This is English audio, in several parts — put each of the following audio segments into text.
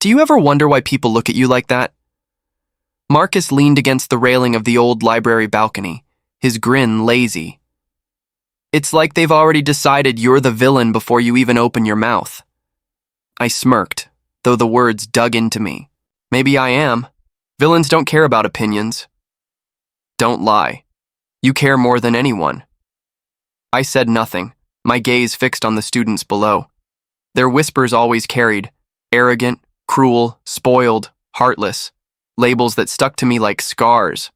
Do you ever wonder why people look at you like that? Marcus leaned against the railing of the old library balcony, his grin lazy. It's like they've already decided you're the villain before you even open your mouth. I smirked, though the words dug into me. Maybe I am. Villains don't care about opinions. Don't lie. You care more than anyone. I said nothing, my gaze fixed on the students below. Their whispers always carried arrogant, cruel, spoiled, heartless, labels that stuck to me like scars.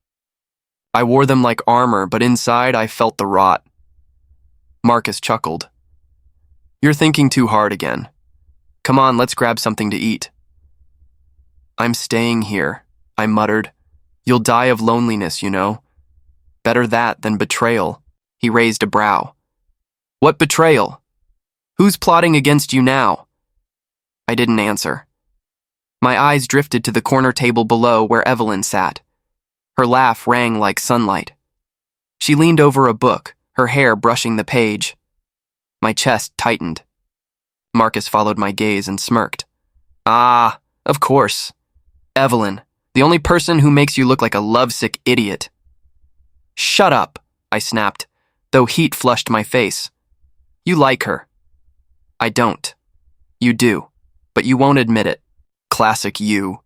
I wore them like armor, but inside I felt the rot. Marcus chuckled. You're thinking too hard again. Come on, let's grab something to eat. I'm staying here, I muttered. You'll die of loneliness, you know. Better that than betrayal. He raised a brow. What betrayal? Who's plotting against you now? I didn't answer. My eyes drifted to the corner table below where Evelyn sat. Her laugh rang like sunlight. She leaned over a book, her hair brushing the page. My chest tightened. Marcus followed my gaze and smirked. Ah, of course. Evelyn, the only person who makes you look like a lovesick idiot. Shut up, I snapped, though heat flushed my face. You like her. I don't. You do, but you won't admit it. Classic you.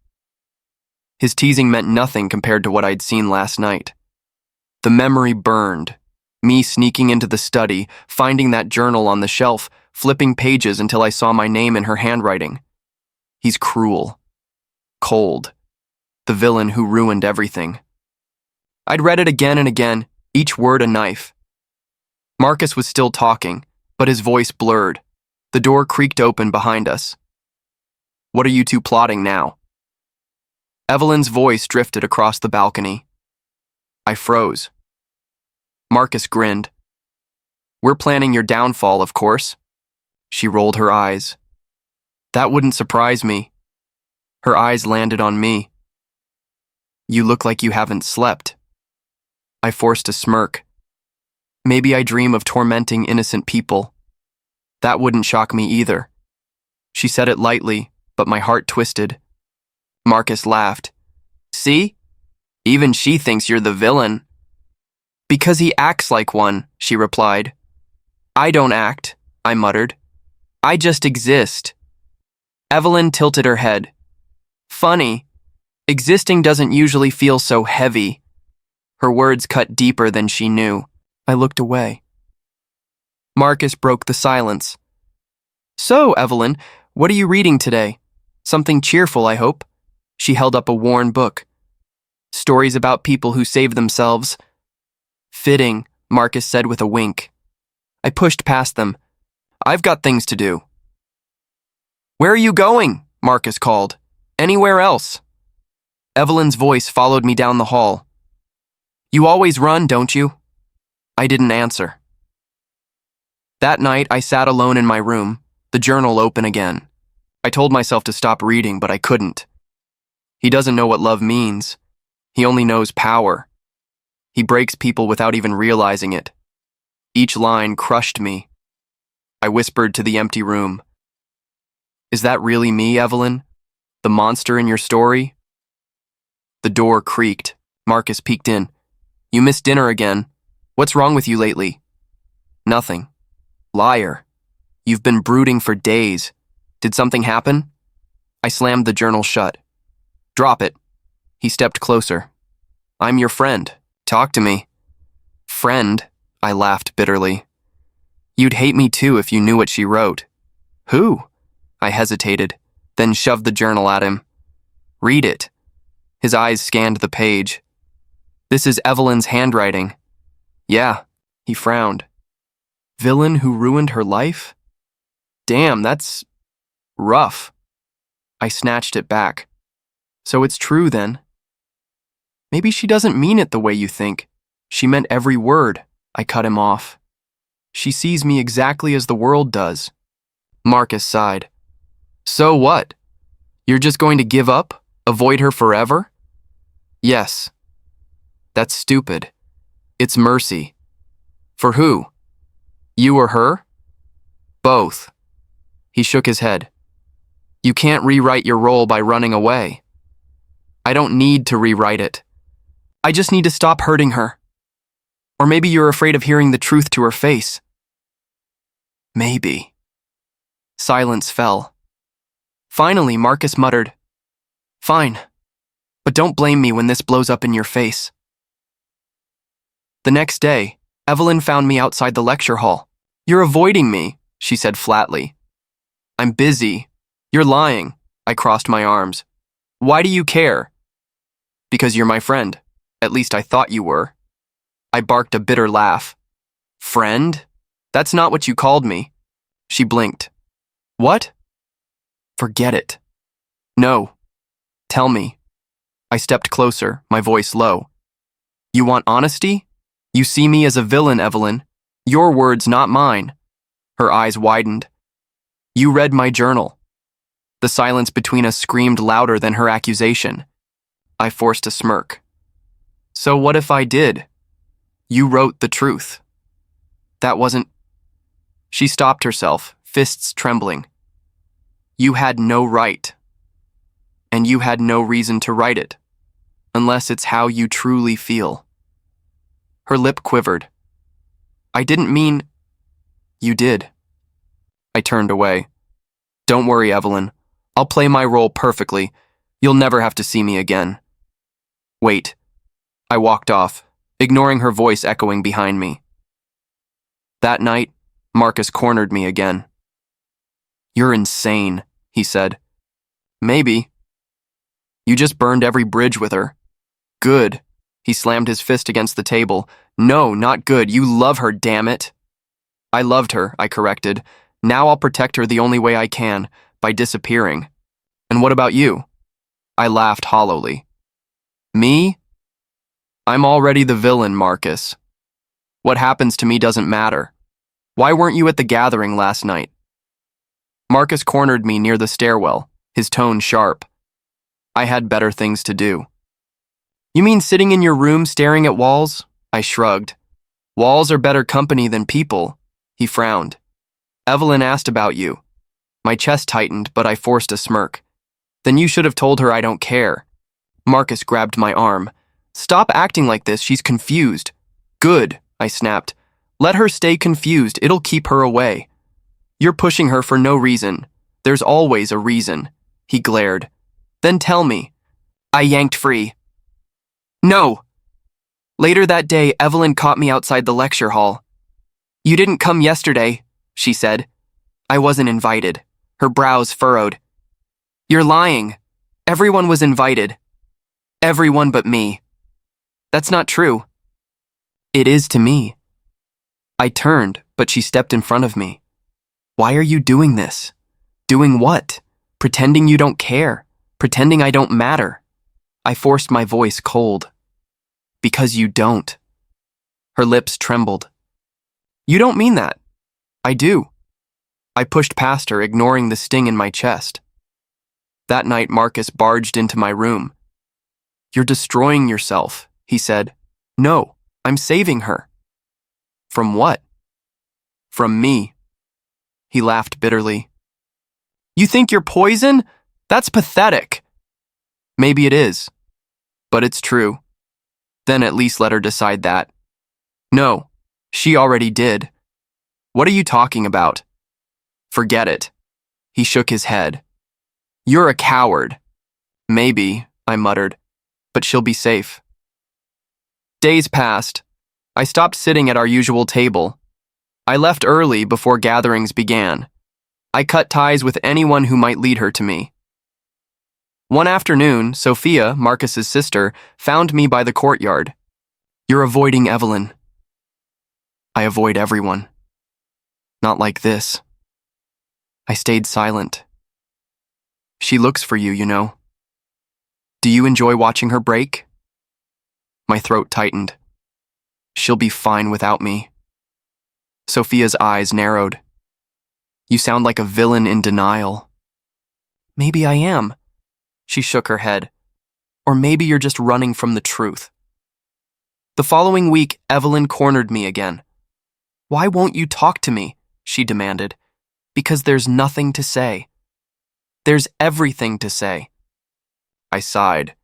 His teasing meant nothing compared to what I'd seen last night. The memory burned. Me sneaking into the study, finding that journal on the shelf, flipping pages until I saw my name in her handwriting. He's cruel. Cold. The villain who ruined everything. I'd read it again and again, each word a knife. Marcus was still talking, but his voice blurred. The door creaked open behind us. What are you two plotting now? Evelyn's voice drifted across the balcony. I froze. Marcus grinned. We're planning your downfall, of course. She rolled her eyes. That wouldn't surprise me. Her eyes landed on me. You look like you haven't slept. I forced a smirk. Maybe I dream of tormenting innocent people. That wouldn't shock me either. She said it lightly, but my heart twisted. Marcus laughed. See? Even she thinks you're the villain. Because he acts like one, she replied. I don't act, I muttered. I just exist. Evelyn tilted her head. Funny. Existing doesn't usually feel so heavy. Her words cut deeper than she knew. I looked away. Marcus broke the silence. So, Evelyn, what are you reading today? Something cheerful, I hope. She held up a worn book. Stories about people who save themselves. Fitting, Marcus said with a wink. I pushed past them. I've got things to do. Where are you going? Marcus called. Anywhere else. Evelyn's voice followed me down the hall. You always run, don't you? I didn't answer. That night, I sat alone in my room, the journal open again. I told myself to stop reading, but I couldn't. He doesn't know what love means. He only knows power. He breaks people without even realizing it. Each line crushed me. I whispered to the empty room. Is that really me, Evelyn? The monster in your story? The door creaked. Marcus peeked in. You missed dinner again. What's wrong with you lately? Nothing. Liar. You've been brooding for days. Did something happen? I slammed the journal shut. Drop it. He stepped closer. I'm your friend. Talk to me. Friend? I laughed bitterly. You'd hate me too if you knew what she wrote. Who? I hesitated, then shoved the journal at him. Read it. His eyes scanned the page. This is Evelyn's handwriting. Yeah, he frowned. Villain who ruined her life? Damn, that's rough. I snatched it back. So it's true then. Maybe she doesn't mean it the way you think. She meant every word. I cut him off. She sees me exactly as the world does. Marcus sighed. So what? You're just going to give up? Avoid her forever? Yes. That's stupid. It's mercy. For who? You or her? Both. He shook his head. You can't rewrite your role by running away. I don't need to rewrite it. I just need to stop hurting her. Or maybe you're afraid of hearing the truth to her face. Maybe. Silence fell. Finally, Marcus muttered, "Fine, but don't blame me when this blows up in your face." The next day, Evelyn found me outside the lecture hall. "You're avoiding me," she said flatly. "I'm busy." "You're lying." I crossed my arms. "Why do you care?" "Because you're my friend. At least I thought you were." I barked a bitter laugh. "Friend? That's not what you called me." She blinked. "What?" "Forget it." "No. Tell me." I stepped closer, my voice low. "You want honesty? You see me as a villain, Evelyn. Your words, not mine." Her eyes widened. "You read my journal." The silence between us screamed louder than her accusation. I forced a smirk. "So what if I did? You wrote the truth." "That wasn't—" She stopped herself, fists trembling. "You had no right. And you had no reason to write it, unless it's how you truly feel." Her lip quivered. "I didn't mean—" "You did." I turned away. "Don't worry, Evelyn. I'll play my role perfectly. You'll never have to see me again." "Wait." I walked off, ignoring her voice echoing behind me. That night, Marcus cornered me again. "You're insane," he said. "Maybe. You just burned every bridge with her." "Good." He slammed his fist against the table. "No, not good. You love her, damn it." "I loved her," I corrected. "Now I'll protect her the only way I can, by disappearing." "And what about you?" I laughed hollowly. "Me? I'm already the villain, Marcus. What happens to me doesn't matter. Why weren't you at the gathering last night?" Marcus cornered me near the stairwell, his tone sharp. "I had better things to do." "You mean sitting in your room staring at walls?" I shrugged. "Walls are better company than people." He frowned. "Evelyn asked about you." My chest tightened, but I forced a smirk. "Then you should have told her I don't care." Marcus grabbed my arm. "Stop acting like this, she's confused." "Good," I snapped. "Let her stay confused, it'll keep her away." "You're pushing her for no reason. There's always a reason." He glared. "Then tell me." I yanked free. "No!" Later that day, Evelyn caught me outside the lecture hall. "You didn't come yesterday," she said. I wasn't invited. Her brows furrowed. "You're lying. Everyone was invited. Everyone but me." "That's not true." "It is to me." I turned, but she stepped in front of me. "Why are you doing this?" "Doing what?" "Pretending you don't care. Pretending I don't matter." I forced my voice cold. "Because you don't." Her lips trembled. "You don't mean that." "I do." I pushed past her, ignoring the sting in my chest. That night, Marcus barged into my room. "You're destroying yourself," he said. "No, I'm saving her." "From what?" "From me." He laughed bitterly. "You think you're poison? That's pathetic." "Maybe it is, but it's true." "Then at least let her decide that." "No, she already did." "What are you talking about?" "Forget it." He shook his head. "You're a coward." "Maybe," I muttered, "but she'll be safe." Days passed. I stopped sitting at our usual table. I left early before gatherings began. I cut ties with anyone who might lead her to me. One afternoon, Sophia, Marcus's sister, found me by the courtyard. "You're avoiding Evelyn." "I avoid everyone. Not like this." I stayed silent. "She looks for you, you know. Do you enjoy watching her break?" My throat tightened. "She'll be fine without me." Sophia's eyes narrowed. "You sound like a villain in denial." "Maybe I am." She shook her head. "Or maybe you're just running from the truth." The following week, Evelyn cornered me again. "Why won't you talk to me?" she demanded. "Because there's nothing to say." There's everything to say. I sighed.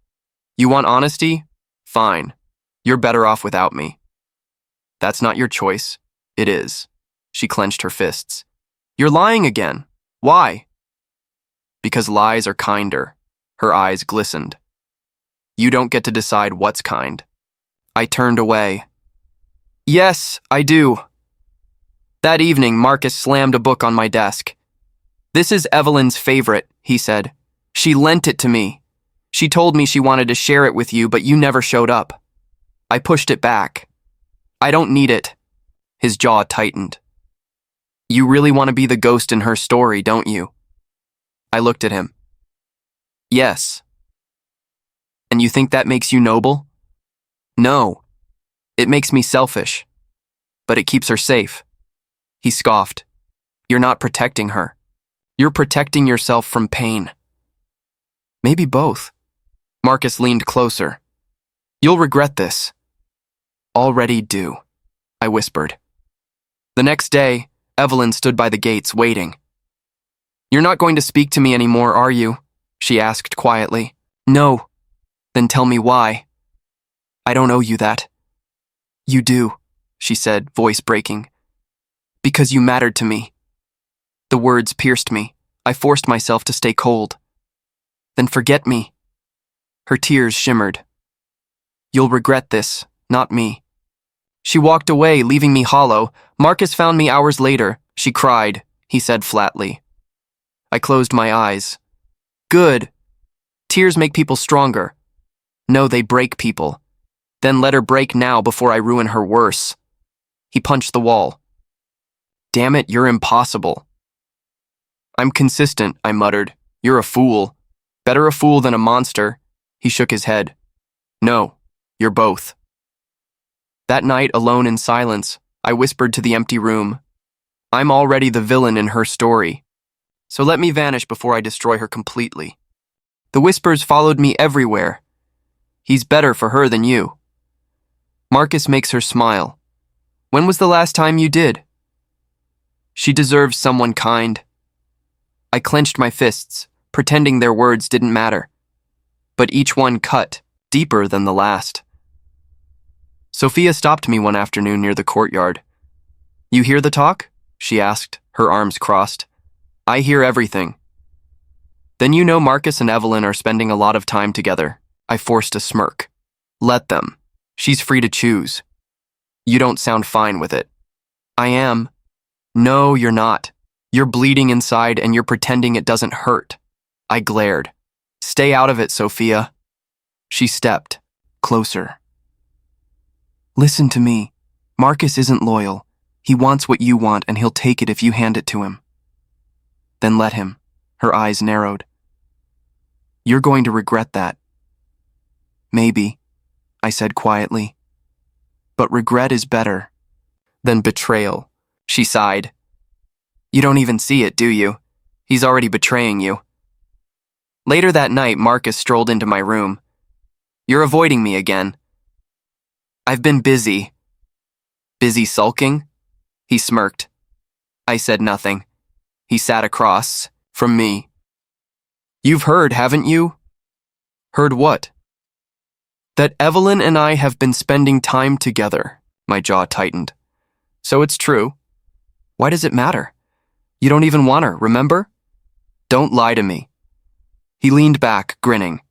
You want honesty? Fine. You're better off without me. That's not your choice. It is. She clenched her fists. You're lying again. Why? Because lies are kinder. Her eyes glistened. You don't get to decide what's kind. I turned away. Yes, I do. That evening, Marcus slammed a book on my desk. This is Evelyn's favorite, he said. She lent it to me. She told me she wanted to share it with you, but you never showed up. I pushed it back. I don't need it. His jaw tightened. You really want to be the ghost in her story, don't you? I looked at him. Yes. And you think that makes you noble? No. It makes me selfish. But it keeps her safe. He scoffed. You're not protecting her. You're protecting yourself from pain. Maybe both. Marcus leaned closer. You'll regret this. Already do, I whispered. The next day, Evelyn stood by the gates waiting. You're not going to speak to me anymore, are you? She asked quietly. No. Then tell me why. I don't owe you that. You do, she said, voice breaking. Because you mattered to me. The words pierced me. I forced myself to stay cold. Then forget me. Her tears shimmered. You'll regret this, not me. She walked away, leaving me hollow. Marcus found me hours later. She cried, he said flatly. I closed my eyes. Good. Tears make people stronger. No, they break people. Then let her break now before I ruin her worse. He punched the wall. Damn it, you're impossible. I'm consistent, I muttered. You're a fool. Better a fool than a monster. He shook his head. No, you're both. That night, alone in silence, I whispered to the empty room. I'm already the villain in her story. So let me vanish before I destroy her completely. The whispers followed me everywhere. He's better for her than you. Marcus makes her smile. When was the last time you did? She deserves someone kind. I clenched my fists, pretending their words didn't matter. But each one cut deeper than the last. Sophia stopped me one afternoon near the courtyard. You hear the talk? She asked, her arms crossed. I hear everything. Then you know Marcus and Evelyn are spending a lot of time together. I forced a smirk. Let them. She's free to choose. You don't sound fine with it. I am. No, you're not. You're bleeding inside and you're pretending it doesn't hurt. I glared. Stay out of it, Sophia. She stepped closer. Listen to me. Marcus isn't loyal. He wants what you want and he'll take it if you hand it to him. Then let him. Her eyes narrowed. You're going to regret that. Maybe, I said quietly. But regret is better than betrayal, she sighed. You don't even see it, do you? He's already betraying you. Later that night, Marcus strolled into my room. You're avoiding me again. I've been busy. Busy sulking? He smirked. I said nothing. He sat across from me. You've heard, haven't you? Heard what? That Evelyn and I have been spending time together. My jaw tightened. So it's true. Why does it matter? You don't even want her, remember? Don't lie to me. He leaned back, grinning.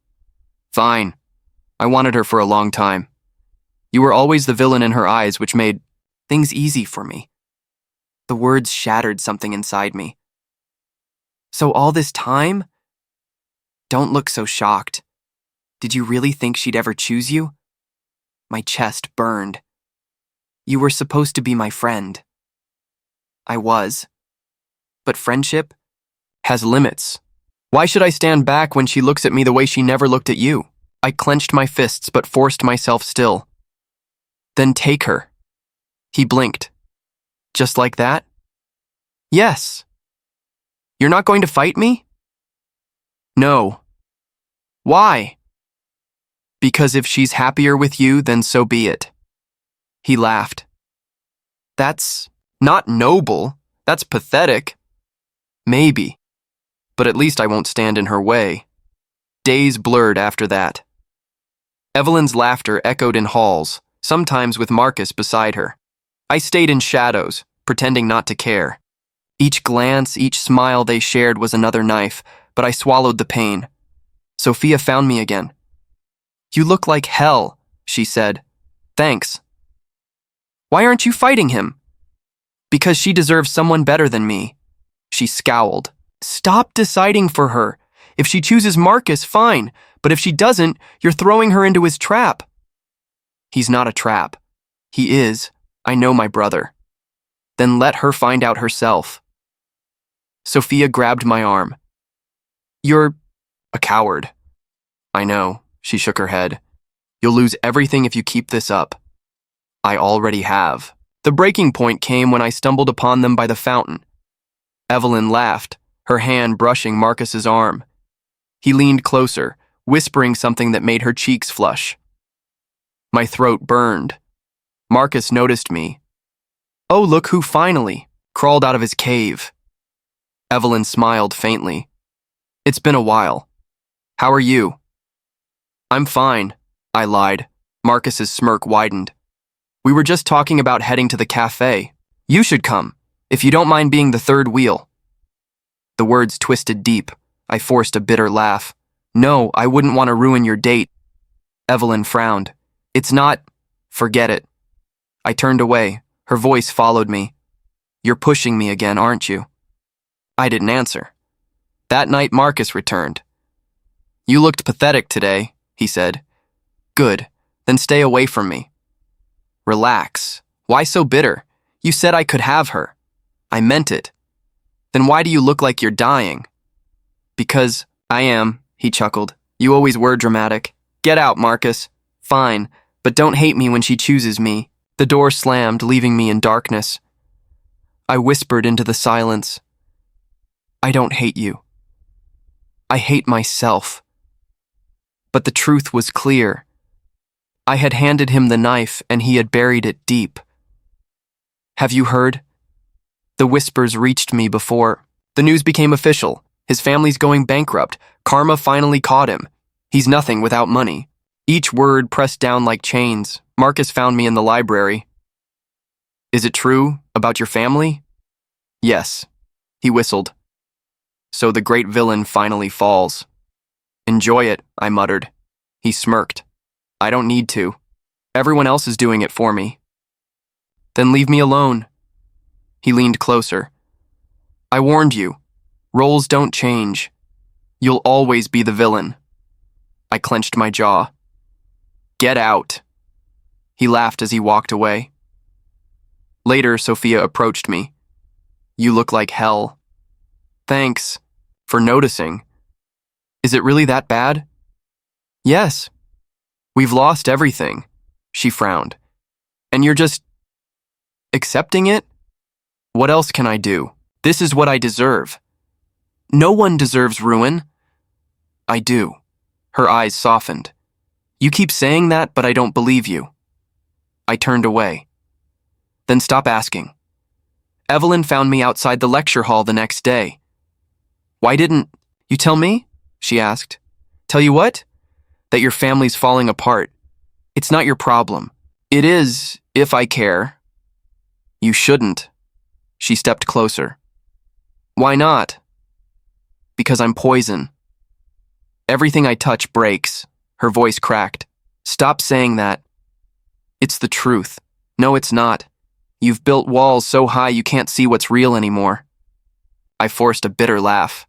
Fine. I wanted her for a long time. You were always the villain in her eyes, which made things easy for me. The words shattered something inside me. So all this time? Don't look so shocked. Did you really think she'd ever choose you? My chest burned. You were supposed to be my friend. I was. But friendship has limits. Why should I stand back when she looks at me the way she never looked at you? I clenched my fists but forced myself still. Then take her. He blinked. Just like that? Yes. You're not going to fight me? No. Why? Because if she's happier with you, then so be it. He laughed. That's not noble. That's pathetic. Maybe. but at least I won't stand in her way. Days blurred after that. Evelyn's laughter echoed in halls, sometimes with Marcus beside her. I stayed in shadows, pretending not to care. Each glance, each smile they shared was another knife, but I swallowed the pain. Sophia found me again. "You look like hell," she said. "Thanks." "Why aren't you fighting him?" "Because she deserves someone better than me." She scowled. "Stop deciding for her. If she chooses Marcus, fine, but if she doesn't, you're throwing her into his trap." "He's not a trap. He is. I know my brother." "Then let her find out herself." Sophia grabbed my arm. "You're a coward." "I know," she shook her head. "You'll lose everything if you keep this up." "I already have." The breaking point came when I stumbled upon them by the fountain. Evelyn laughed, her hand brushing Marcus's arm. He leaned closer, whispering something that made her cheeks flush. My throat burned. Marcus noticed me. "Oh, look who finally crawled out of his cave." Evelyn smiled faintly. "It's been a while. How are you?" "I'm fine," I lied. Marcus's smirk widened. "We were just talking about heading to the cafe. You should come, if you don't mind being the third wheel." The words twisted deep. I forced a bitter laugh. "No, I wouldn't want to ruin your date." Evelyn frowned. "It's not..." "Forget it." I turned away. Her voice followed me. "You're pushing me again, aren't you?" I didn't answer. That night, Marcus returned. "You looked pathetic today," he said. "Good, then stay away from me." "Relax. Why so bitter? You said I could have her." "I meant it." "Then why do you look like you're dying?" "Because I am," he chuckled. "You always were dramatic." "Get out, Marcus." "Fine, but don't hate me when she chooses me." The door slammed, leaving me in darkness. I whispered into the silence. "I don't hate you. I hate myself." But the truth was clear. I had handed him the knife and he had buried it deep. "Have you heard?" The whispers reached me before. The news became official. His family's going bankrupt. Karma finally caught him. He's nothing without money. Each word pressed down like chains. Marcus found me in the library. "Is it true about your family?" "Yes." He whistled. "So the great villain finally falls." "Enjoy it," I muttered. He smirked. "I don't need to. Everyone else is doing it for me." "Then leave me alone." He leaned closer. "I warned you. Roles don't change. You'll always be the villain." I clenched my jaw. "Get out." He laughed as he walked away. Later, Sophia approached me. "You look like hell." "Thanks for noticing. Is it really that bad?" "Yes. We've lost everything." She frowned. "And you're just accepting it?" "What else can I do? This is what I deserve." "No one deserves ruin." "I do." Her eyes softened. "You keep saying that, but I don't believe you." I turned away. "Then stop asking." Evelyn found me outside the lecture hall the next day. "Why didn't you tell me?" she asked. "Tell you what?" "That your family's falling apart. It's not your problem." "It is, if I care." "You shouldn't." She stepped closer. "Why not?" "Because I'm poison. Everything I touch breaks." Her voice cracked. "Stop saying that." "It's the truth." "No, it's not. You've built walls so high you can't see what's real anymore." I forced a bitter laugh.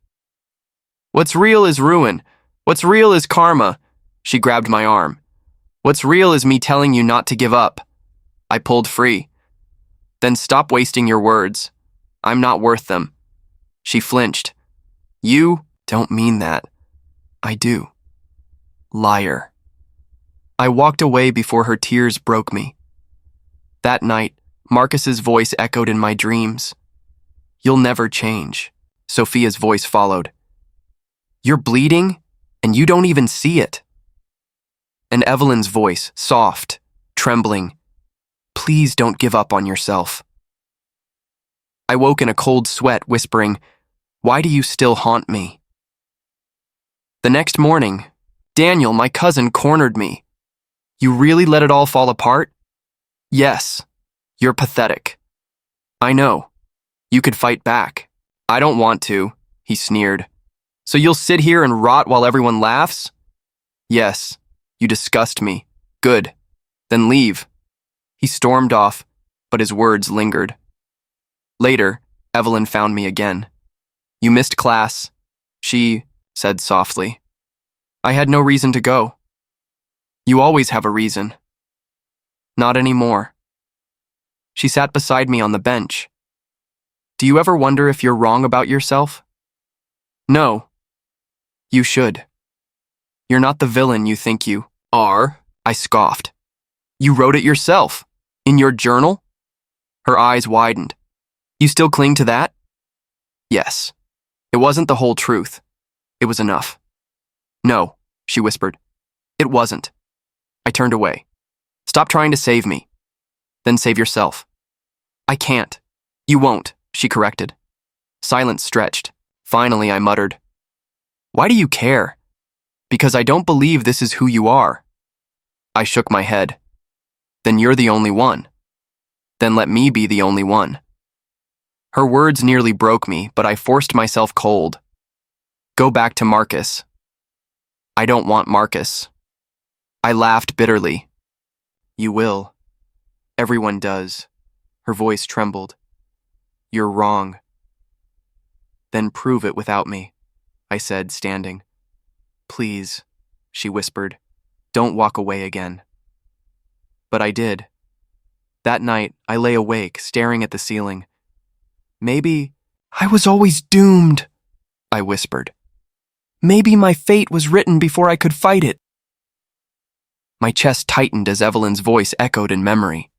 "What's real is ruin. What's real is karma." She grabbed my arm. "What's real is me telling you not to give up." I pulled free. "Then stop wasting your words. I'm not worth them." She flinched. "You don't mean that." "I do." Liar. I walked away before her tears broke me. That night, Marcus's voice echoed in my dreams. "You'll never change." Sophia's voice followed. "You're bleeding, and you don't even see it." And Evelyn's voice, soft, trembling. "Please don't give up on yourself." I woke in a cold sweat, whispering, "Why do you still haunt me?" The next morning, Daniel, my cousin, cornered me. You really let it all fall apart? Yes. You're pathetic. I know. You could fight back. I don't want to, he sneered. So you'll sit here and rot while everyone laughs? Yes. You disgust me. Good. Then leave. He stormed off, but his words lingered. Later, Evelyn found me again. You missed class, she said softly. I had no reason to go. You always have a reason. Not anymore. She sat beside me on the bench. Do you ever wonder if you're wrong about yourself? No. You should. You're not the villain you think you are, I scoffed. You wrote it yourself. In your journal? Her eyes widened. You still cling to that? Yes. It wasn't the whole truth. It was enough. No, she whispered. It wasn't. I turned away. Stop trying to save me. Then save yourself. I can't. You won't, she corrected. Silence stretched. Finally, I muttered. Why do you care? Because I don't believe this is who you are. I shook my head. Then you're the only one. Then let me be the only one. Her words nearly broke me, but I forced myself cold. Go back to Marcus. I don't want Marcus. I laughed bitterly. You will. Everyone does. Her voice trembled. You're wrong. Then prove it without me, I said, standing. Please, she whispered. Don't walk away again. But I did. That night, I lay awake, staring at the ceiling. Maybe I was always doomed, I whispered. Maybe my fate was written before I could fight it. My chest tightened as Evelyn's voice echoed in memory.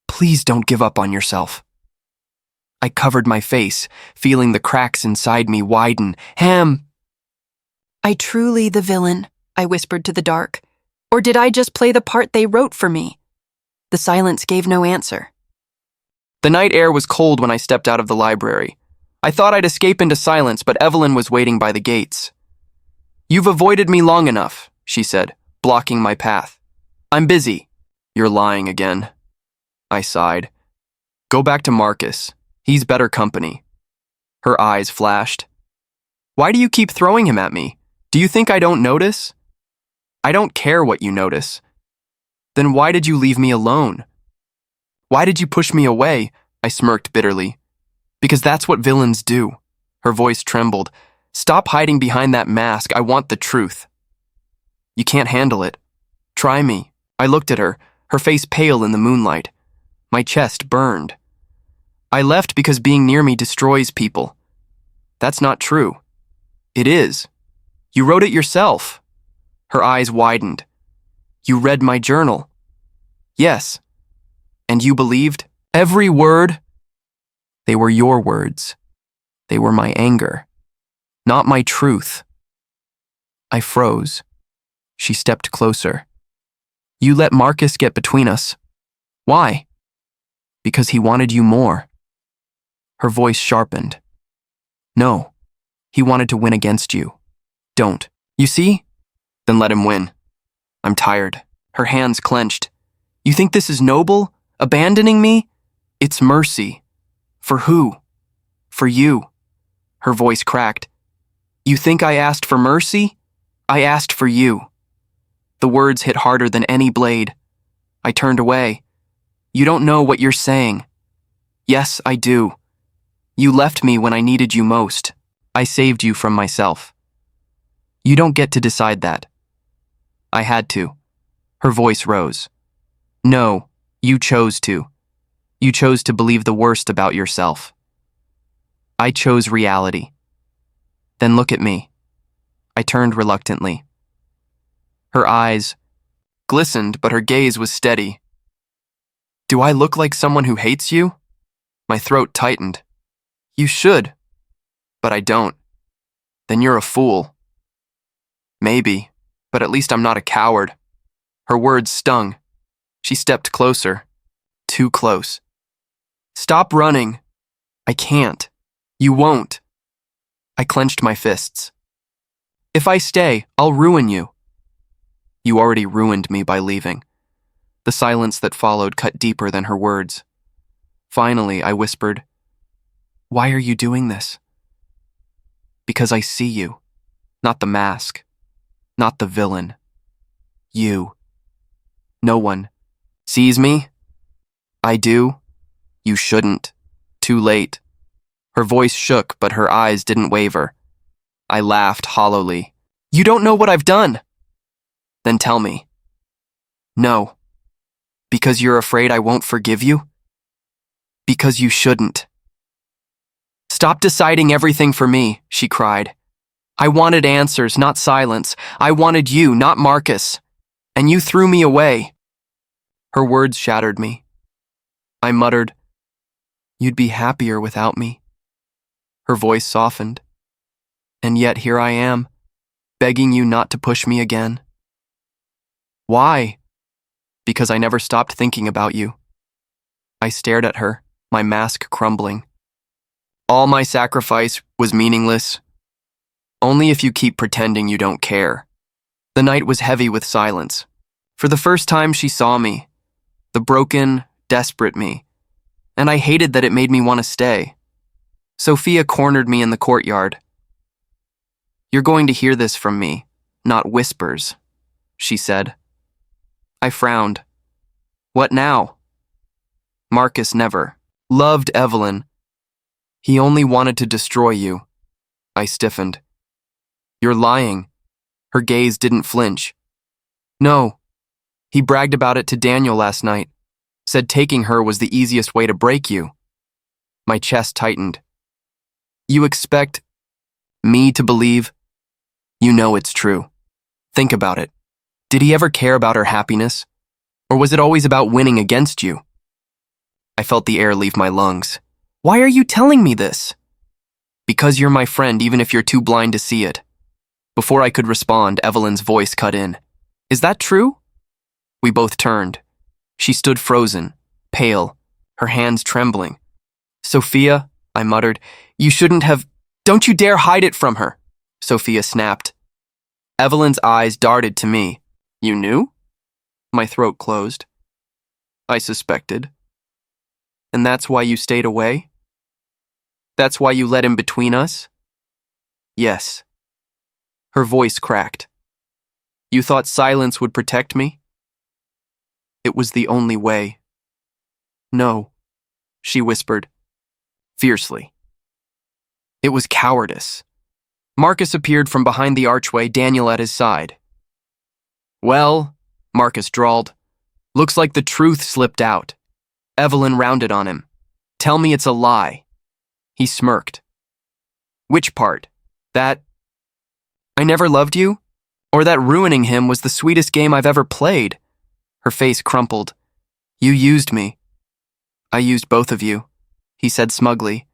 Please don't give up on yourself. I covered my face, feeling the cracks inside me widen. Ham! I truly the villain, I whispered to the dark. Or did I just play the part they wrote for me? The silence gave no answer. The night air was cold when I stepped out of the library. I thought I'd escape into silence, but Evelyn was waiting by the gates. You've avoided me long enough, she said, blocking my path. I'm busy. You're lying again. I sighed. Go back to Marcus. He's better company. Her eyes flashed. Why do you keep throwing him at me? Do you think I don't notice? I don't care what you notice. Then why did you leave me alone? Why did you push me away? I smirked bitterly. Because that's what villains do. Her voice trembled. Stop hiding behind that mask. I want the truth. You can't handle it. Try me. I looked at her, her face pale in the moonlight. My chest burned. I left because being near me destroys people. That's not true. It is. You wrote it yourself. Her eyes widened. You read my journal. Yes. And you believed every word? They were your words. They were my anger, not my truth. I froze. She stepped closer. You let Marcus get between us. Why? Because he wanted you more. Her voice sharpened. No, he wanted to win against you. Don't. You see? Then let him win. I'm tired. Her hands clenched. You think this is noble? Abandoning me? It's mercy. For who? For you. Her voice cracked. You think I asked for mercy? I asked for you. The words hit harder than any blade. I turned away. You don't know what you're saying. Yes, I do. You left me when I needed you most. I saved you from myself. You don't get to decide that. I had to. Her voice rose. No, you chose to. You chose to believe the worst about yourself. I chose reality. Then look at me. I turned reluctantly. Her eyes glistened, but her gaze was steady. Do I look like someone who hates you? My throat tightened. You should, but I don't. Then you're a fool. Maybe, but at least I'm not a coward. Her words stung. She stepped closer. Too close. Stop running. I can't. You won't. I clenched my fists. If I stay, I'll ruin you. You already ruined me by leaving. The silence that followed cut deeper than her words. Finally, I whispered, "Why are you doing this?" "Because I see you. Not the mask. Not the villain. You. No one sees me. I do. You shouldn't. Too late." Her voice shook, but her eyes didn't waver. I laughed hollowly. "You don't know what I've done." "Then tell me." "No." "Because you're afraid I won't forgive you?" "Because you shouldn't." "Stop deciding everything for me," she cried. "I wanted answers, not silence. I wanted you, not Marcus. And you threw me away." Her words shattered me. I muttered, "You'd be happier without me." Her voice softened. "And yet here I am, begging you not to push me again." "Why?" "Because I never stopped thinking about you." I stared at her, my mask crumbling. "All my sacrifice was meaningless. Only if you keep pretending you don't care." The night was heavy with silence. For the first time she saw me, the broken, desperate me, and I hated that it made me want to stay. Sophia cornered me in the courtyard. "You're going to hear this from me, not whispers," she said. I frowned. "What now?" "Marcus never loved Evelyn. He only wanted to destroy you." I stiffened. "You're lying." Her gaze didn't flinch. "No. He bragged about it to Daniel last night. Said taking her was the easiest way to break you." My chest tightened. "You expect me to believe? You know it's true. Think about it. Did he ever care about her happiness? Or was it always about winning against you?" I felt the air leave my lungs. "Why are you telling me this?" "Because you're my friend, even if you're too blind to see it." Before I could respond, Evelyn's voice cut in. "Is that true?" We both turned. She stood frozen, pale, her hands trembling. "Sophia," I muttered, "you shouldn't have—" "Don't you dare hide it from her," Sophia snapped. Evelyn's eyes darted to me. "You knew?" My throat closed. "I suspected." "And that's why you stayed away? That's why you let him between us?" "Yes." Her voice cracked. "You thought silence would protect me?" "It was the only way." "No," she whispered, fiercely. "It was cowardice." Marcus appeared from behind the archway, Daniel at his side. "Well," Marcus drawled, "looks like the truth slipped out." Evelyn rounded on him. "Tell me it's a lie." He smirked. "Which part? That I never loved you? Or that ruining him was the sweetest game I've ever played?" Her face crumpled. "You used me." "I used both of you," he said smugly.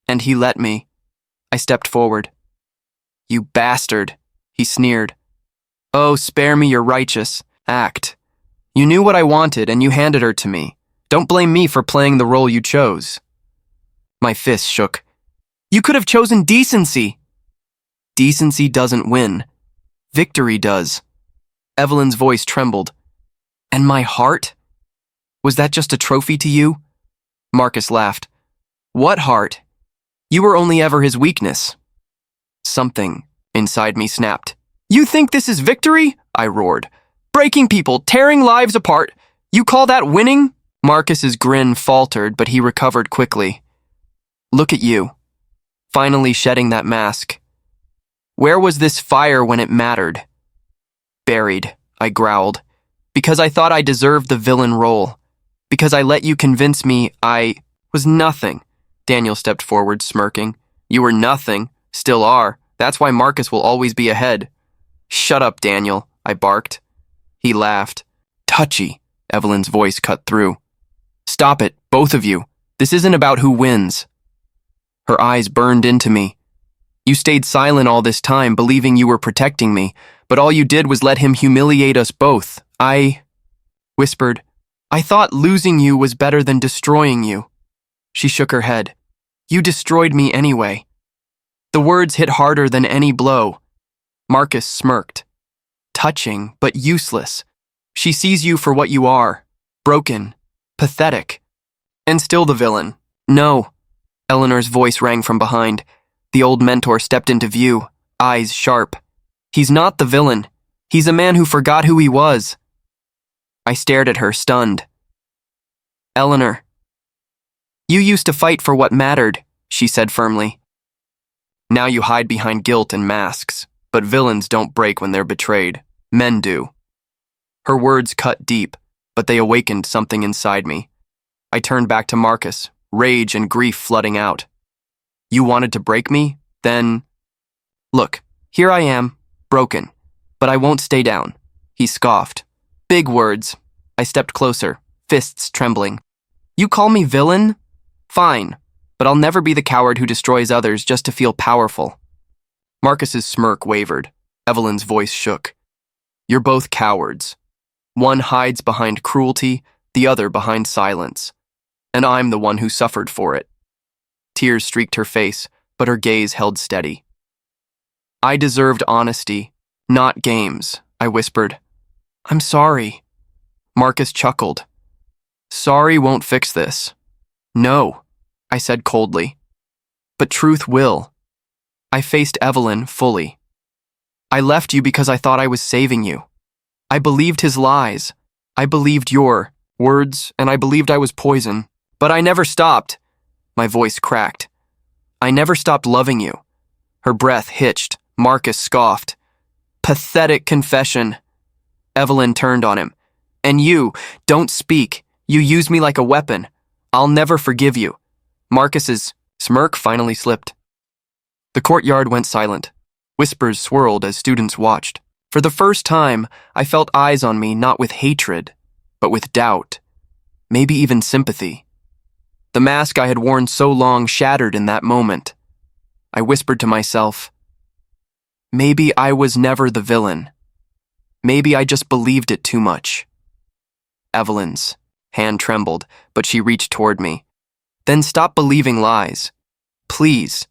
"And he let me." I stepped forward. "You bastard," he sneered. "Oh, spare me your righteous act. You knew what I wanted and you handed her to me. Don't blame me for playing the role you chose." My fist shook. "You could have chosen decency." "Decency doesn't win. Victory does." Evelyn's voice trembled. "And my heart? Was that just a trophy to you?" Marcus laughed. "What heart? You were only ever his weakness." Something inside me snapped. "You think this is victory?" I roared. "Breaking people, tearing lives apart. You call that winning?" Marcus's grin faltered, but he recovered quickly. "Look at you, finally shedding that mask. Where was this fire when it mattered?" "Buried," I growled, "because I thought I deserved the villain role. Because I let you convince me I was nothing." Daniel stepped forward, smirking. "You were nothing, still are. That's why Marcus will always be ahead." "Shut up, Daniel," I barked. He laughed. "Touchy," Evelyn's voice cut through. "Stop it, both of you. This isn't about who wins." Her eyes burned into me. "You stayed silent all this time, believing you were protecting me, but all you did was let him humiliate us both." I whispered, "I thought losing you was better than destroying you." She shook her head. "You destroyed me anyway." The words hit harder than any blow. Marcus smirked. Touching, but useless. She sees you for what you are. Broken. Pathetic. And still the villain. No. Eleanor's voice rang from behind. The old mentor stepped into view, eyes sharp. He's not the villain. He's a man who forgot who he was. I stared at her, stunned. Eleanor. You used to fight for what mattered, she said firmly. Now you hide behind guilt and masks, but villains don't break when they're betrayed. Men do. Her words cut deep, but they awakened something inside me. I turned back to Marcus, rage and grief flooding out. You wanted to break me? Then... Look, here I am, broken, but I won't stay down. He scoffed. Big words. I stepped closer, fists trembling. You call me villain? Fine, but I'll never be the coward who destroys others just to feel powerful. Marcus's smirk wavered. Evelyn's voice shook. You're both cowards. One hides behind cruelty, the other behind silence. And I'm the one who suffered for it. Tears streaked her face, but her gaze held steady. I deserved honesty, not games, I whispered. I'm sorry. Marcus chuckled. Sorry won't fix this. No, I said coldly. But truth will. I faced Evelyn fully. I left you because I thought I was saving you. I believed his lies. I believed your words, and I believed I was poison. But I never stopped. My voice cracked. I never stopped loving you. Her breath hitched. Marcus scoffed. Pathetic confession. Evelyn turned on him. And you, don't speak. You use me like a weapon. I'll never forgive you. Marcus's smirk finally slipped. The courtyard went silent. Whispers swirled as students watched. For the first time, I felt eyes on me not with hatred, but with doubt. Maybe even sympathy. The mask I had worn so long shattered in that moment. I whispered to myself, maybe I was never the villain. Maybe I just believed it too much. Evelyn's hand trembled, but she reached toward me. Then stop believing lies. Please.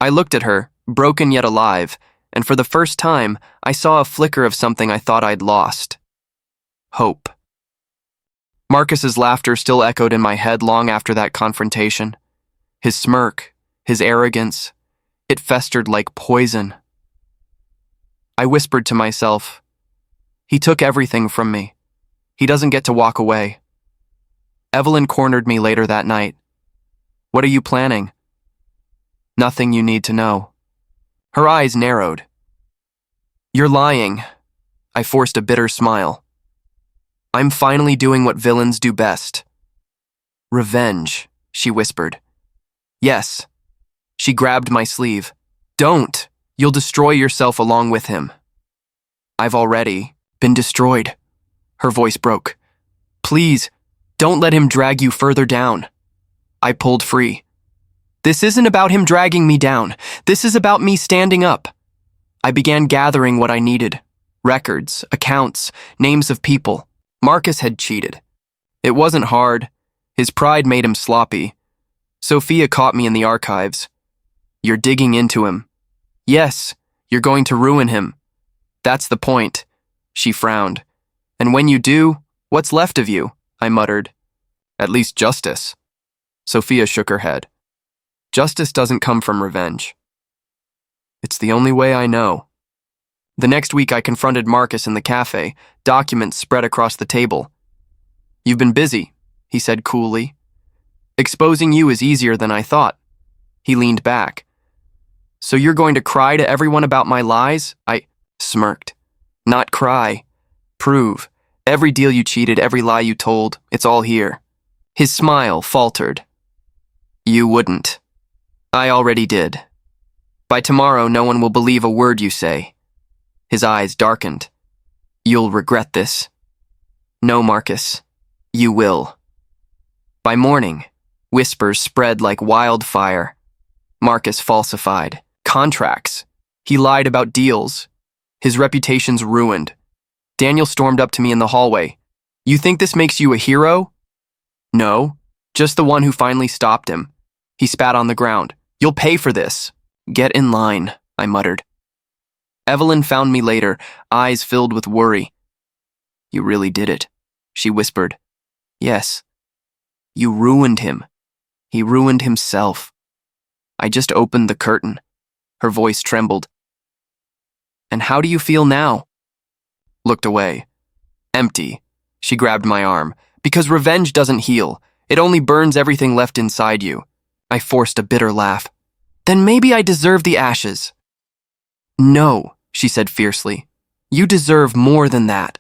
I looked at her, broken yet alive, and for the first time, I saw a flicker of something I thought I'd lost. Hope. Marcus's laughter still echoed in my head long after that confrontation. His smirk, his arrogance, it festered like poison. I whispered to myself, he took everything from me. He doesn't get to walk away. Evelyn cornered me later that night. What are you planning? Nothing you need to know. Her eyes narrowed. You're lying. I forced a bitter smile. I'm finally doing what villains do best. Revenge, she whispered. Yes. She grabbed my sleeve. Don't. You'll destroy yourself along with him. I've already been destroyed. Her voice broke. Please, don't let him drag you further down. I pulled free. This isn't about him dragging me down. This is about me standing up. I began gathering what I needed. Records, accounts, names of people. Marcus had cheated. It wasn't hard. His pride made him sloppy. Sophia caught me in the archives. You're digging into him. Yes, you're going to ruin him. That's the point. She frowned. And when you do, what's left of you? I muttered. At least justice. Sophia shook her head. Justice doesn't come from revenge. It's the only way I know. The next week I confronted Marcus in the cafe, documents spread across the table. You've been busy, he said coolly. Exposing you is easier than I thought. He leaned back. So you're going to cry to everyone about my lies? I smirked. Not cry. Prove. Every deal you cheated, every lie you told, it's all here. His smile faltered. You wouldn't. I already did. By tomorrow, no one will believe a word you say. His eyes darkened. You'll regret this. No, Marcus. You will. By morning, whispers spread like wildfire. Marcus falsified. Contracts. He lied about deals. His reputation's ruined. Daniel stormed up to me in the hallway. You think this makes you a hero? No, just the one who finally stopped him. He spat on the ground. You'll pay for this. Get in line, I muttered. Evelyn found me later, eyes filled with worry. You really did it, she whispered. Yes. You ruined him. He ruined himself. I just opened the curtain. Her voice trembled. And how do you feel now? Looked away. Empty. She grabbed my arm. Because revenge doesn't heal. It only burns everything left inside you. I forced a bitter laugh. Then maybe I deserve the ashes. No, she said fiercely. You deserve more than that.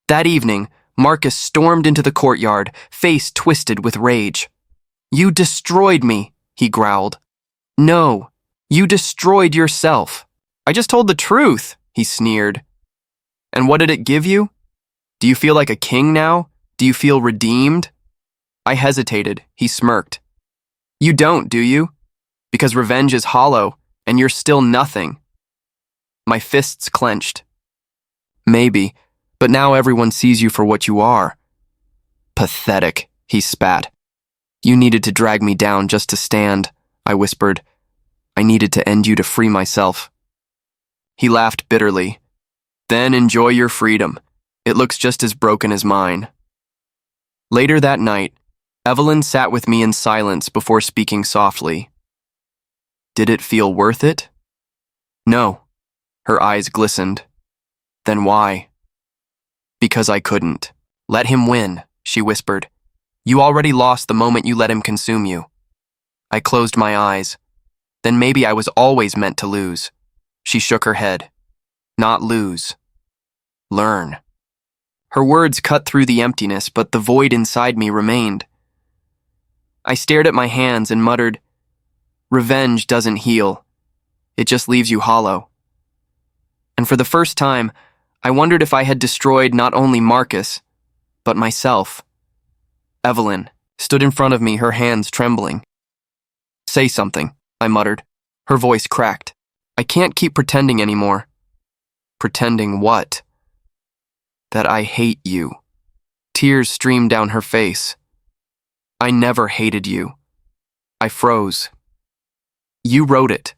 That evening, Marcus stormed into the courtyard, face twisted with rage. You destroyed me, he growled. No, you destroyed yourself. I just told the truth, he sneered. And what did it give you? Do you feel like a king now? Do you feel redeemed? I hesitated. He smirked. You don't, do you? Because revenge is hollow, and you're still nothing. My fists clenched. Maybe, but now everyone sees you for what you are. Pathetic, he spat. You needed to drag me down just to stand, I whispered. I needed to end you to free myself. He laughed bitterly. Then enjoy your freedom. It looks just as broken as mine. Later that night, Evelyn sat with me in silence before speaking softly. Did it feel worth it? No. Her eyes glistened. Then why? Because I couldn't. Let him win, she whispered. You already lost the moment you let him consume you. I closed my eyes. Then maybe I was always meant to lose. She shook her head. Not lose. Learn. Her words cut through the emptiness, but the void inside me remained. I stared at my hands and muttered, Revenge doesn't heal. It just leaves you hollow. And for the first time, I wondered if I had destroyed not only Marcus, but myself. Evelyn stood in front of me, her hands trembling. Say something, I muttered. Her voice cracked. I can't keep pretending anymore. Pretending what? That I hate you. Tears streamed down her face. I never hated you. I froze. You wrote it.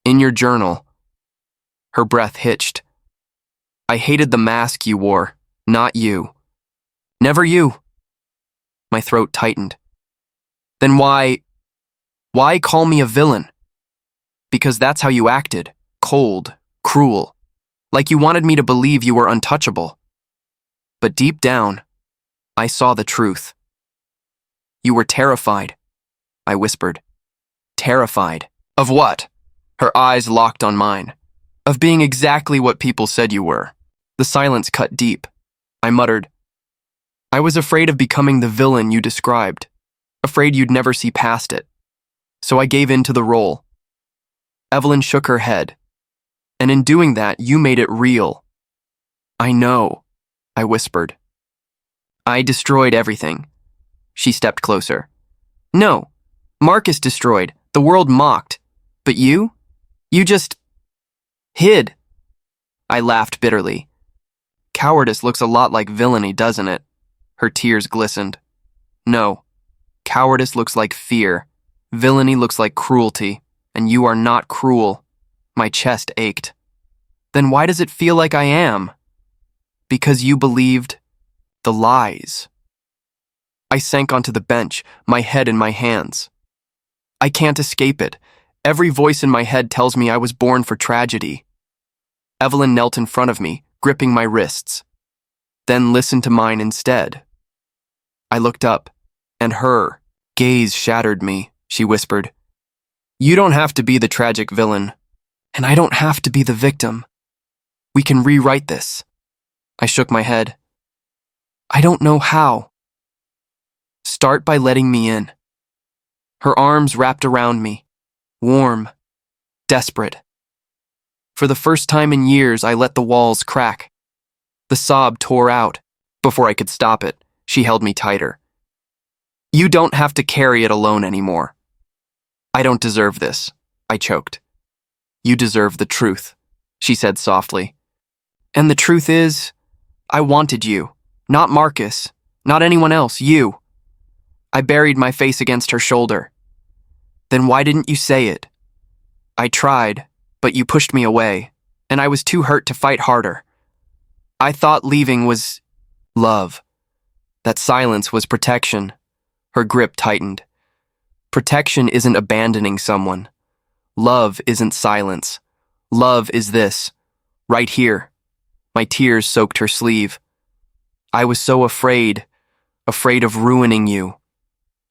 In your journal. Her breath hitched. I hated the mask you wore, not you. Never you. My throat tightened. Then why call me a villain? Because that's how you acted. Cold, cruel. Like you wanted me to believe you were untouchable. But deep down, I saw the truth. You were terrified, I whispered. Terrified. Of what? Her eyes locked on mine. Of being exactly what people said you were. The silence cut deep. I muttered. I was afraid of becoming the villain you described. Afraid you'd never see past it. So I gave in to the role. Evelyn shook her head. And in doing that, you made it real. I know, I whispered. I destroyed everything. She stepped closer. No, Marcus destroyed. The world mocked. But you just hid. I laughed bitterly. Cowardice looks a lot like villainy, doesn't it? Her tears glistened. No, cowardice looks like fear. Villainy looks like cruelty, and you are not cruel. My chest ached. Then why does it feel like I am? Because you believed the lies. I sank onto the bench, my head in my hands. I can't escape it. Every voice in my head tells me I was born for tragedy. Evelyn knelt in front of me, gripping my wrists. Then listened to mine instead. I looked up, and her gaze shattered me, she whispered. You don't have to be the tragic villain, and I don't have to be the victim. We can rewrite this. I shook my head. I don't know how. Start by letting me in. Her arms wrapped around me, warm, desperate. For the first time in years, I let the walls crack. The sob tore out. Before I could stop it, she held me tighter. You don't have to carry it alone anymore. I don't deserve this, I choked. You deserve the truth, she said softly. And the truth is, I wanted you, not Marcus, not anyone else, you. I buried my face against her shoulder. Then why didn't you say it? I tried, but you pushed me away, and I was too hurt to fight harder. I thought leaving was love. That silence was protection. Her grip tightened. Protection isn't abandoning someone. Love isn't silence. Love is this, right here. My tears soaked her sleeve. I was so afraid of ruining you.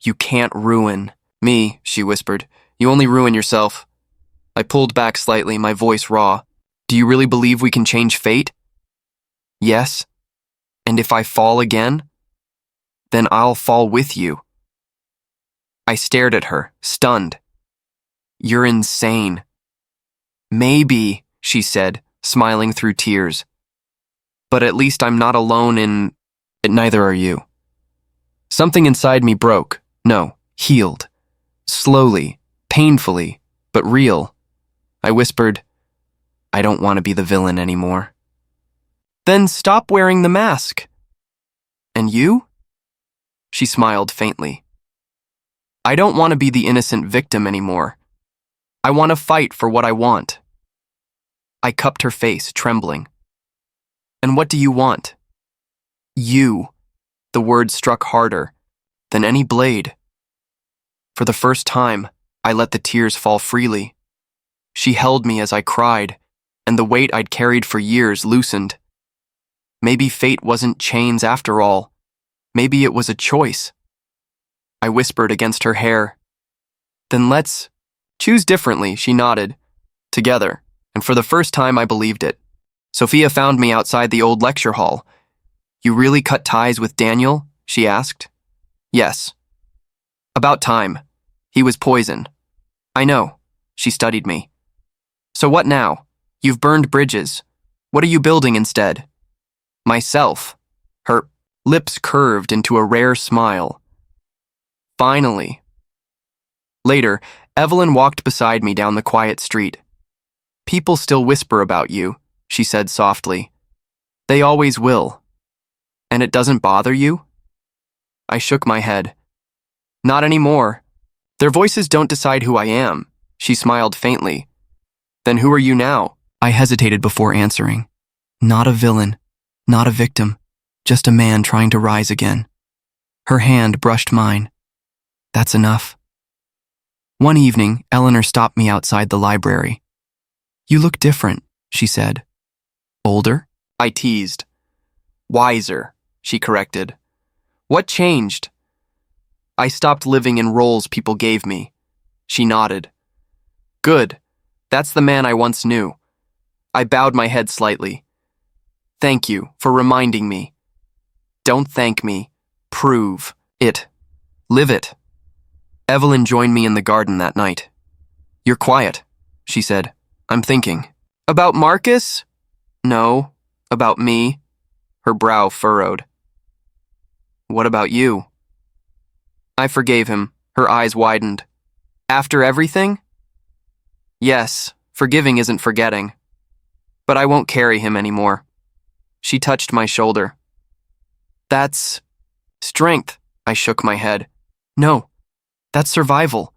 You can't ruin me, she whispered. You only ruin yourself. I pulled back slightly, my voice raw. Do you really believe we can change fate? Yes. And if I fall again, then I'll fall with you. I stared at her, stunned. You're insane. Maybe, she said, smiling through tears. But at least I'm not alone in... Neither are you. Something inside me broke. No, healed. Slowly, painfully, but real. I whispered, I don't want to be the villain anymore. Then stop wearing the mask. And you? She smiled faintly. I don't want to be the innocent victim anymore. I want to fight for what I want. I cupped her face, trembling. And what do you want? You. The word struck harder than any blade. For the first time, I let the tears fall freely. She held me as I cried, and the weight I'd carried for years loosened. Maybe fate wasn't chains after all. Maybe it was a choice. I whispered against her hair. Then let's choose differently, she nodded. Together, and for the first time I believed it. Sophia found me outside the old lecture hall. You really cut ties with Daniel? She asked. Yes. About time. He was poison. I know. She studied me. So what now? You've burned bridges. What are you building instead? Myself. Her lips curved into a rare smile. Finally. Later, Evelyn walked beside me down the quiet street. People still whisper about you, she said softly. They always will. And it doesn't bother you? I shook my head. Not anymore. Their voices don't decide who I am, she smiled faintly. Then who are you now? I hesitated before answering. Not a villain, not a victim, just a man trying to rise again. Her hand brushed mine. That's enough. One evening, Eleanor stopped me outside the library. You look different, she said. Older? I teased. Wiser, she corrected. What changed? I stopped living in roles people gave me. She nodded. Good. That's the man I once knew. I bowed my head slightly. Thank you for reminding me. Don't thank me. Prove it. Live it. Evelyn joined me in the garden that night. You're quiet, she said. I'm thinking. About Marcus? No. About me? Her brow furrowed. What about you? I forgave him. Her eyes widened. After everything? Yes, forgiving isn't forgetting. But I won't carry him anymore. She touched my shoulder. That's strength, I shook my head. No, that's survival.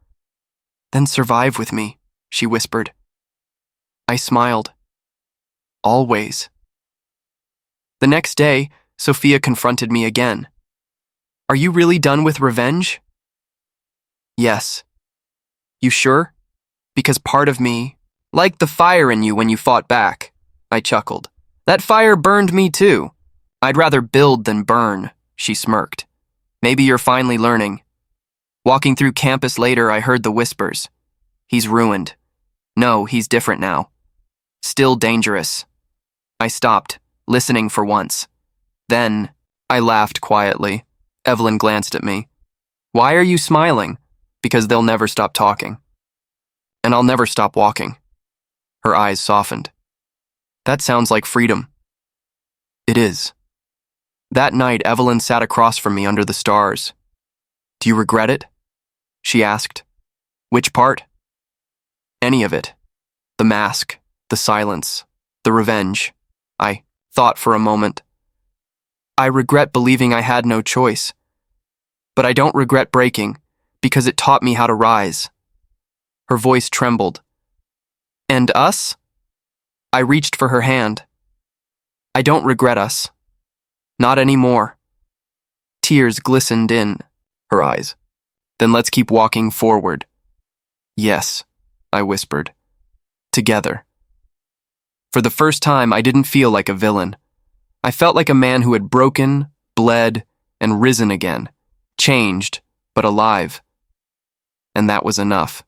Then survive with me, she whispered. I smiled. Always. The next day, Sophia confronted me again. Are you really done with revenge? Yes. You sure? Because part of me, like the fire in you when you fought back, I chuckled. That fire burned me too. I'd rather build than burn, she smirked. Maybe you're finally learning. Walking through campus later, I heard the whispers. He's ruined. No, he's different now. Still dangerous. I stopped, listening for once. Then, I laughed quietly. Evelyn glanced at me. Why are you smiling? Because they'll never stop talking. And I'll never stop walking. Her eyes softened. That sounds like freedom. It is. That night, Evelyn sat across from me under the stars. Do you regret it? She asked. Which part? Any of it. The mask, the silence, the revenge. I thought for a moment. I regret believing I had no choice. But I don't regret breaking, because it taught me how to rise. Her voice trembled. And us? I reached for her hand. I don't regret us. Not anymore. Tears glistened in her eyes. Then let's keep walking forward. Yes, I whispered. Together. For the first time, I didn't feel like a villain. I felt like a man who had broken, bled, and risen again. Changed, but alive. And that was enough.